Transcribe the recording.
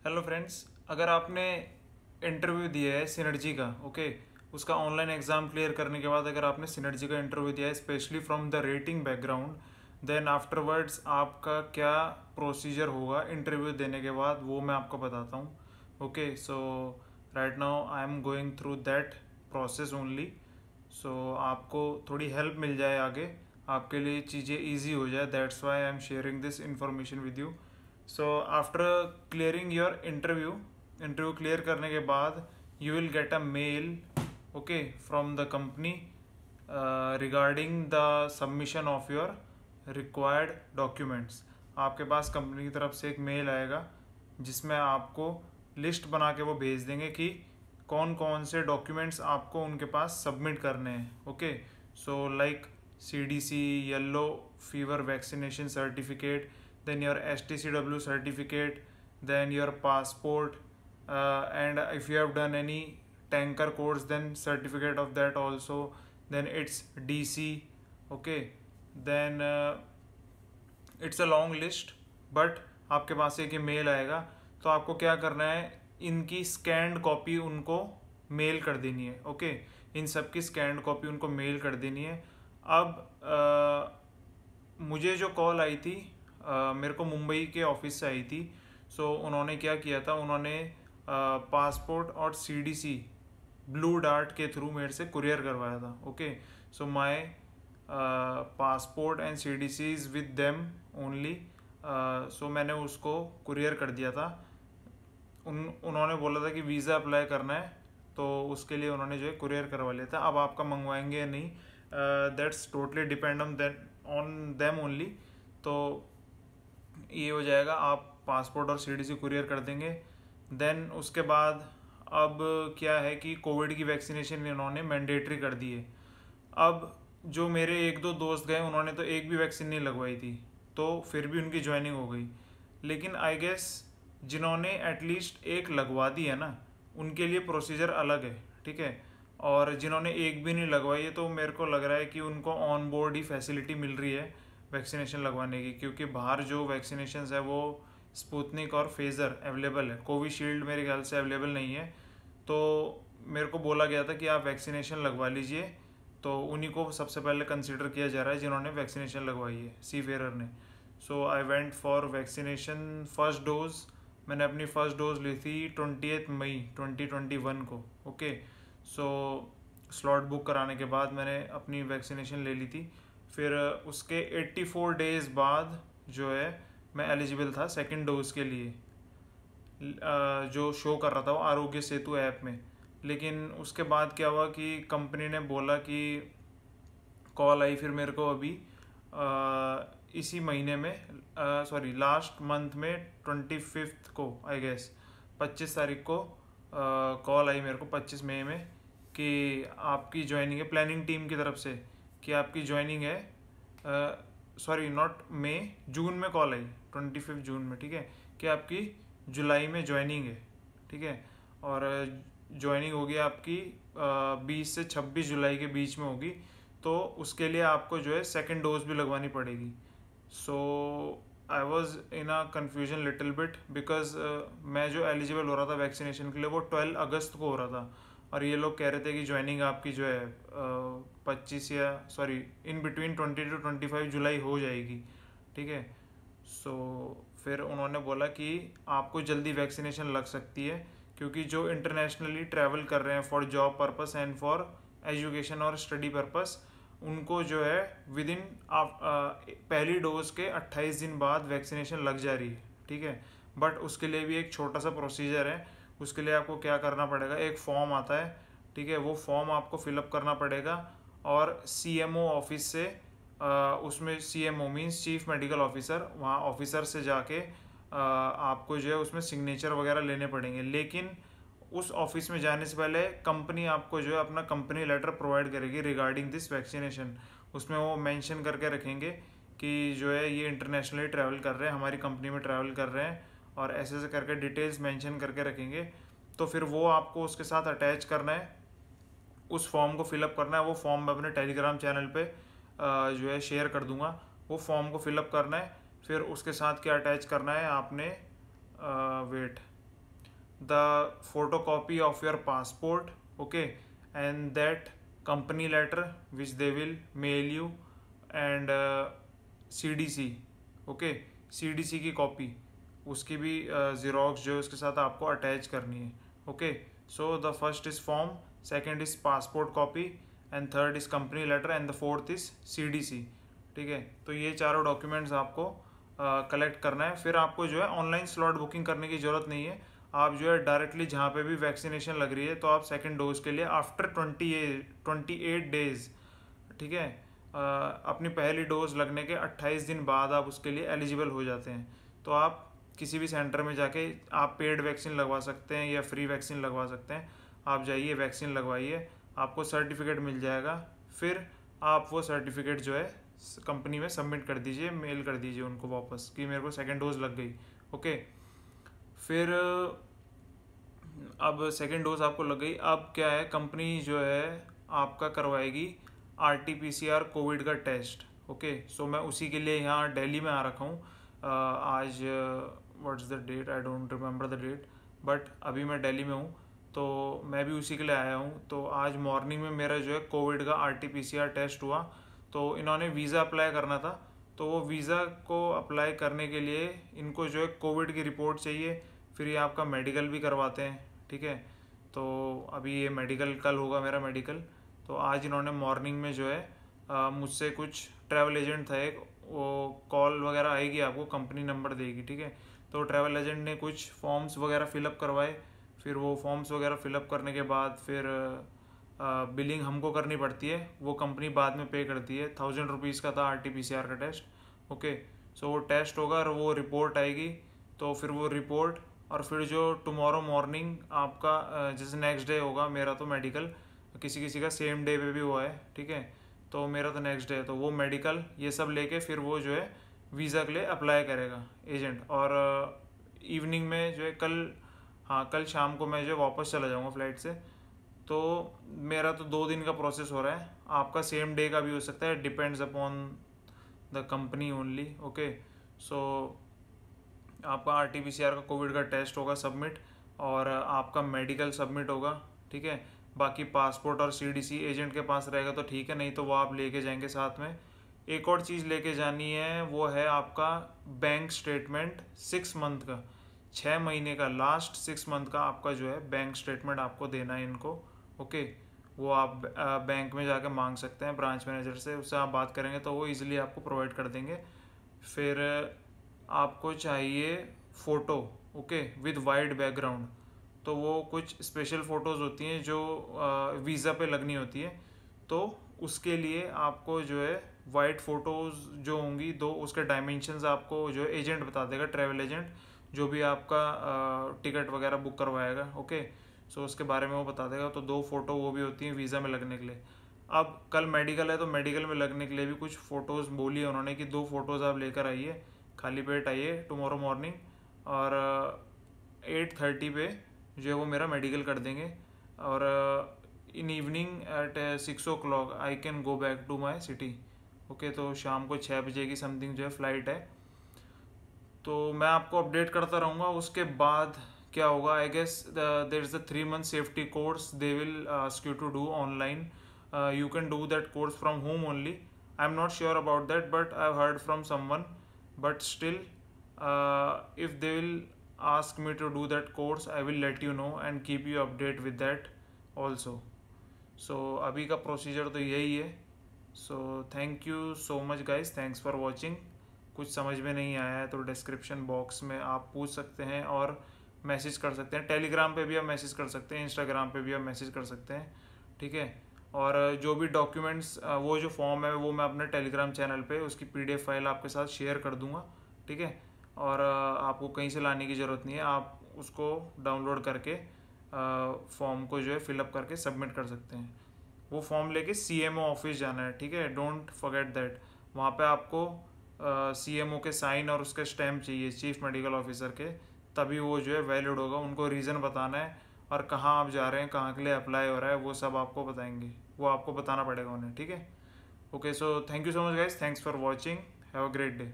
Hello friends, अगर आपने interview दिया है सिनर्जी का, ओके, उसका ऑनलाइन एग्ज़ाम क्लियर करने के बाद अगर आपने सिनर्जी का इंटरव्यू दिया है specially from the rating background, then afterwards आपका क्या प्रोसीजर होगा इंटरव्यू देने के बाद वो मैं आपको बताता हूँ। Okay, so right now I am going through that process only. सो आपको थोड़ी हेल्प मिल जाए आगे, आपके लिए चीज़ें ईजी हो जाए, that's why I am sharing this information with you. So after clearing your interview clear करने के बाद you will get a mail, okay, from the company regarding the submission of your required documents. आपके पास company की तरफ से एक mail आएगा जिसमें आपको लिस्ट बना के वो भेज देंगे कि कौन कौन से डॉक्यूमेंट्स आपको उनके पास सबमिट करने हैं। Okay, so like CDC, yellow fever vaccination certificate, then your STCW certificate, then your passport, and if you have done any tanker course then certificate of that also, then it's DC, okay, then it's a long list, but आपके पास एक mail आएगा तो आपको क्या करना है, इनकी scanned copy उनको मेल कर देनी है। ओके, इन सब की स्कैंड कॉपी उनको मेल कर देनी है। अब मुझे जो कॉल आई थी, मेरे को मुंबई के ऑफिस से आई थी। सो उन्होंने क्या किया था, उन्होंने पासपोर्ट और CDC ब्लू डार्ट के थ्रू मेरे से कुरियर करवाया था। Okay, so my passport and CDC is with them only. सो मैंने उसको कुरियर कर दिया था। उन्होंने बोला था कि वीज़ा अप्लाई करना है तो उसके लिए उन्होंने जो है कुरियर करवा लिया था। अब आपका मंगवाएंगे या नहीं, that's totally depend on them only. तो ये हो जाएगा, आप पासपोर्ट और CDC कुरियर कर देंगे। देन उसके बाद अब क्या है कि कोविड की वैक्सीनेशन इन्होंने मैंडेटरी कर दी है। अब जो मेरे एक दो दोस्त गए उन्होंने तो एक भी वैक्सीन नहीं लगवाई थी, तो फिर भी उनकी ज्वाइनिंग हो गई। लेकिन आई गेस जिन्होंने एटलीस्ट एक लगवा दी है ना, उनके लिए प्रोसीजर अलग है, ठीक है। और जिन्होंने एक भी नहीं लगवाई है तो मेरे को लग रहा है कि उनको ऑन बोर्ड ही फैसिलिटी मिल रही है वैक्सीनेशन लगवाने की, क्योंकि बाहर जो वैक्सीनेशन है वो स्पुतनिक और फेज़र अवेलेबल है, कोविशील्ड मेरे ख्याल से अवेलेबल नहीं है। तो मेरे को बोला गया था कि आप वैक्सीनेशन लगवा लीजिए, तो उन्हीं को सबसे पहले कंसिडर किया जा रहा है जिन्होंने वैक्सीनेशन लगवाई है, सी फेरर ने। So I went for vaccination first dose. मैंने अपनी फर्स्ट डोज ली थी 28 मई 2021 को। ओके, सो स्लॉट बुक कराने के बाद मैंने अपनी वैक्सीनेशन ले ली थी। फिर उसके 84 डेज़ बाद जो है मैं एलिजिबल था सेकंड डोज के लिए, जो शो कर रहा था वो आरोग्य सेतु ऐप में। लेकिन उसके बाद क्या हुआ कि कंपनी ने बोला कि कॉल आई फिर मेरे को अभी इसी महीने में, सॉरी लास्ट मंथ में 25 को आई गेस 25 तारीख को कॉल आई मेरे को 25 मई में कि आपकी ज्वाइनिंग है प्लानिंग टीम की तरफ से, कि आपकी ज्वाइनिंग है, सॉरी नॉट मई, जून में कॉल आई 25 जून में, ठीक है, कि आपकी जुलाई में ज्वाइनिंग है, ठीक है। और ज्वाइनिंग होगी आपकी 20 से 26 जुलाई के बीच में होगी, तो उसके लिए आपको जो है सेकंड डोज भी लगवानी पड़ेगी। So I was in a confusion little bit because मैं जो एलिजिबल हो रहा था वैक्सीनेशन के लिए वो 12 अगस्त को हो रहा था, और ये लोग कह रहे थे कि ज्वाइनिंग आपकी जो है 25 या सॉरी इन बिटवीन 20 to 25 जुलाई हो जाएगी, ठीक है। सो फिर उन्होंने बोला कि आपको जल्दी वैक्सीनेशन लग सकती है, क्योंकि जो इंटरनेशनली ट्रैवल कर रहे हैं for job purpose and for education और स्टडी पर्पस, उनको जो है विद इन पहली डोज के 28 दिन बाद वैक्सीनेशन लग जा रही है, ठीक है। बट उसके लिए भी एक छोटा सा प्रोसीजर है। उसके लिए आपको क्या करना पड़ेगा, एक फॉर्म आता है, ठीक है, वो फॉर्म आपको फिलअप करना पड़ेगा और CMO ऑफिस से, उसमें CMO means chief medical officer, वहाँ ऑफिसर से जाके आपको जो है उसमें सिग्नेचर वगैरह लेने पड़ेंगे। लेकिन उस ऑफिस में जाने से पहले कंपनी आपको जो है अपना कंपनी लेटर प्रोवाइड करेगी रिगार्डिंग दिस वैक्सीनेशन। उसमें वो मेंशन करके रखेंगे कि जो है ये इंटरनेशनली ट्रैवल कर रहे हैं, हमारी कंपनी में ट्रैवल कर रहे हैं, और ऐसे ऐसे करके डिटेल्स मेंशन करके रखेंगे। तो फिर वो आपको उसके साथ अटैच करना है, उस फॉर्म को फिलअप करना है। वो फॉर्म मैं अपने टेलीग्राम चैनल पे जो है शेयर कर दूंगा। वो फॉर्म को फिलअप करना है, फिर उसके साथ क्या अटैच करना है आपने, wait, the photocopy of your passport, okay, and that company letter which they will mail you, and CDC, okay, CDC की कॉपी, उसकी भी ज़ेरॉक्स जो है उसके साथ आपको अटैच करनी है, okay. So the first is form, second is passport copy, and third is company letter, and the fourth is CDC, ठीक है। तो ये चारों डॉक्यूमेंट्स आपको कलेक्ट करना है। फिर आपको जो है ऑनलाइन स्लॉट बुकिंग करने की ज़रूरत नहीं है, आप जो है डायरेक्टली जहाँ पे भी वैक्सीनेशन लग रही है तो आप सेकेंड डोज के लिए आफ्टर 28 डेज, ठीक है, अपनी पहली डोज लगने के 28 दिन बाद आप उसके लिए एलिजिबल हो जाते हैं। तो आप किसी भी सेंटर में जाके आप पेड वैक्सीन लगवा सकते हैं या फ्री वैक्सीन लगवा सकते हैं। आप जाइए, वैक्सीन लगवाइए, आपको सर्टिफिकेट मिल जाएगा। फिर आप वो सर्टिफिकेट जो है कंपनी में सबमिट कर दीजिए, मेल कर दीजिए उनको वापस कि मेरे को सेकेंड डोज लग गई, ओके। फिर अब सेकेंड डोज आपको लग गई, अब क्या है, कंपनी जो है आपका करवाएगी RT-PCR कोविड का टेस्ट, ओके। सो मैं उसी के लिए यहाँ दिल्ली में आ रखा हूँ। आज what's the date, I don't remember the date, but अभी मैं दिल्ली में हूँ, तो मैं भी उसी के लिए आया हूँ। तो आज मॉर्निंग में मेरा जो है कोविड का RT-PCR टेस्ट हुआ। तो इन्होंने वीज़ा अप्लाई करना था, तो वो वीज़ा को अप्लाई करने के लिए इनको जो है कोविड की रिपोर्ट चाहिए, फिर ये आपका मेडिकल भी करवाते हैं, ठीक है। तो अभी ये मेडिकल, कल होगा मेरा मेडिकल। तो आज इन्होंने मॉर्निंग में जो है मुझसे कुछ ट्रैवल एजेंट था एक, वो कॉल वगैरह आएगी आपको, कंपनी नंबर देगी, ठीक है। तो ट्रैवल एजेंट ने कुछ फॉर्म्स वगैरह फिलअप करवाए, फिर वो फॉर्म्स वगैरह फिलअप करने के बाद फिर बिलिंग हमको करनी पड़ती है, वो कंपनी बाद में पे करती है। 1000 रुपीज़ का था RT-PCR का टेस्ट, ओके। सो वो टेस्ट होगा और वो रिपोर्ट आएगी, तो फिर वो रिपोर्ट, और फिर जो टुमारो मॉर्निंग आपका जैसे नेक्स्ट डे होगा, मेरा तो मेडिकल, किसी किसी का सेम डे पे भी हुआ है, ठीक है। तो मेरा तो नेक्स्ट डे है, तो वो मेडिकल ये सब लेके फिर वो जो है वीज़ा के लिए अप्लाई करेगा एजेंट। और इवनिंग में जो है कल, हाँ कल शाम को मैं जो है वापस चला जाऊँगा फ्लाइट से। तो मेरा तो 2 दिन का प्रोसेस हो रहा है, आपका सेम डे का भी हो सकता है, depends upon the company only, okay. So आपका RT-PCR का कोविड का टेस्ट होगा सबमिट, और आपका मेडिकल सबमिट होगा, ठीक है। बाकी पासपोर्ट और CDC एजेंट के पास रहेगा तो ठीक है, नहीं तो वो आप लेके जाएंगे साथ में। एक और चीज़ लेके जानी है, वो है आपका बैंक स्टेटमेंट 6 मंथ का, 6 महीने का, लास्ट 6 मंथ का आपका जो है बैंक स्टेटमेंट आपको देना है इनको, ओके। वो आप बैंक में जाकर मांग सकते हैं ब्रांच मैनेजर से, उससे आप बात करेंगे तो वो इजीली आपको प्रोवाइड कर देंगे। फिर आपको चाहिए photo, okay, with wide background. तो वो कुछ स्पेशल फ़ोटोज़ होती हैं जो वीज़ा पे लगनी होती है, तो उसके लिए आपको जो है वाइट फ़ोटोज़ जो होंगी दो, उसके डायमेंशंस आपको जो है एजेंट बता देगा, ट्रैवल एजेंट जो भी आपका टिकट वगैरह बुक करवाएगा, ओके। सो उसके बारे में वो बता देगा। तो 2 फ़ोटो वो भी होती हैं वीज़ा में लगने के लिए। अब कल मेडिकल है, तो मेडिकल में लगने के लिए भी कुछ फ़ोटोज़ बोली है उन्होंने कि 2 फ़ोटोज़ आप लेकर आइए, खाली पेट आइए टुमारो मॉर्निंग, और 8:30 पे जो है वो मेरा मेडिकल कर देंगे। और in evening at 6 o'clock I can go back to my city, okay. तो शाम को 6 बजे की समथिंग जो है फ़्लाइट है, तो मैं आपको अपडेट करता रहूँगा। उसके बाद क्या होगा, I guess there is a 3 month safety course they will ask you to do online. You can do that course from home only. I'm not sure about that, but I've heard from someone. But still, if they will ask me to do that course, I will let you know and keep you update with that also. So अभी का procedure तो यही है। So thank you so much guys, thanks for watching. कुछ समझ में नहीं आया है तो डिस्क्रिप्शन बॉक्स में आप पूछ सकते हैं और मैसेज कर सकते हैं। टेलीग्राम पे भी आप मैसेज कर सकते हैं, इंस्टाग्राम पे भी आप मैसेज कर सकते हैं, ठीक है। और जो भी डॉक्यूमेंट्स, वो जो फॉर्म है वो मैं अपने टेलीग्राम चैनल पे उसकी PDF फाइल आपके साथ शेयर कर दूंगा, ठीक है। और आपको कहीं से लाने की ज़रूरत नहीं है, आप उसको डाउनलोड करके फॉर्म को जो है फिलअप करके सबमिट कर सकते हैं। वो फॉर्म लेके CMO ऑफिस जाना है, ठीक है, डोंट फॉरगेट दैट। वहाँ पे आपको CMO के साइन और उसके स्टैम्प चाहिए, चीफ मेडिकल ऑफिसर के, तभी वो जो है वैलिड होगा। उनको रीज़न बताना है और कहाँ आप जा रहे हैं, कहाँ के लिए अप्लाई हो रहा है, वो सब आपको बताएंगे, वो आपको बताना पड़ेगा उन्हें, ठीक है। Okay, so thank you so much guys, thanks for watching, have a great day.